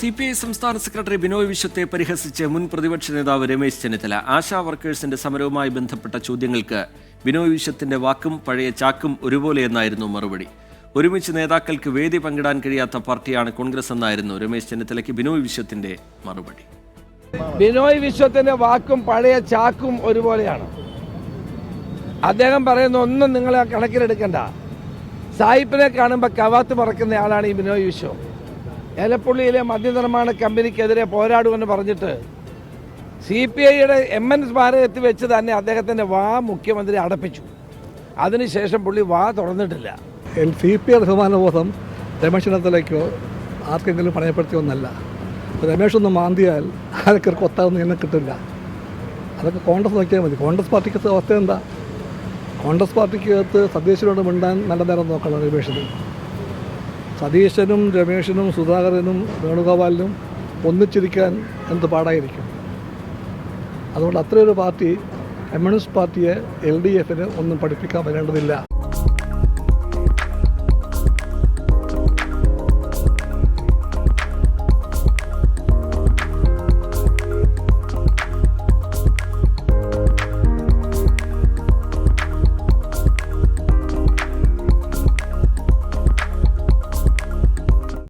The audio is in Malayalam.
CPI സംസ്ഥാന സെക്രട്ടറി ബിനോയ് വിശ്വത്തെ പരിഹസിച്ച് മുൻ പ്രതിപക്ഷ നേതാവ് രമേശ് ചെന്നിത്തല. ആശാ വർക്കേഴ്സിന്റെ സമരവുമായി ബന്ധപ്പെട്ട ചോദ്യങ്ങൾക്ക് ബിനോയ് വിശ്വത്തിന്റെ വാക്കും പഴയ ചാക്കും ഒരുപോലെയെന്നായിരുന്നു മറുപടി. ഒരുമിച്ച് നേതാക്കൾക്ക് വേദി പങ്കിടാൻ കഴിയാത്ത പാർട്ടിയാണ് കോൺഗ്രസ് എന്നായിരുന്നു രമേശ് ചെന്നിത്തലയ്ക്ക് ബിനോയ് വിശ്വത്തിന്റെ മറുപടി. ബിനോയ് വിശ്വത്തിന്റെ വാക്കും പഴയ ചാക്കും ഒരുപോലെയാണ്. അദ്ദേഹം പറയുന്ന ഒന്നും നിങ്ങളെ കണക്കിലെടുക്കണ്ട. സായിപ്പിനെ കാണുമ്പോൾ കവാത്ത് പറക്കുന്ന ആളാണ് ഈ ബിനോയ് വിശ്വം. ഏലപ്പുള്ളിയിലെ മദ്യനിർമ്മാണ കമ്പനിക്കെതിരെ പോരാടുമെന്ന് പറഞ്ഞിട്ട് CPIയുടെ MN സ്മാരകത്തിൽ വെച്ച് തന്നെ അദ്ദേഹത്തിൻ്റെ വാ മുഖ്യമന്ത്രി അടപ്പിച്ചു. അതിനുശേഷം പുള്ളി വാ തുറന്നിട്ടില്ല. CPI ബഹുമാനബോധം രമേശ് ചെന്നിത്തലയ്ക്കോ ആർക്കെങ്കിലും പണയപ്പെടുത്തിയൊന്നല്ല. രമേശ് ഒന്ന് മാന്തിയാൽ ആരൊക്കെ കൊത്താതൊന്നും എന്നെ കിട്ടില്ല. അതൊക്കെ കോൺഗ്രസ് നോക്കിയാൽ മതി. കോൺഗ്രസ് പാർട്ടിക്ക് അവസ്ഥ എന്താ? കോൺഗ്രസ് പാർട്ടിക്കകത്ത് സതീശനോട് മിണ്ടാൻ നല്ല നേരം നോക്കണം. രമേശിന് സതീശനും രമേശിനും സുധാകരനും വേണുഗോപാലിനും ഒന്നിച്ചിരിക്കാൻ എന്ത് പാടായിരിക്കും. അതുകൊണ്ട് അത്രയൊരു പാർട്ടി കമ്മ്യൂണിസ്റ്റ് പാർട്ടിയെ LDFന് ഒന്നും പഠിപ്പിക്കാൻ വരേണ്ടതില്ല.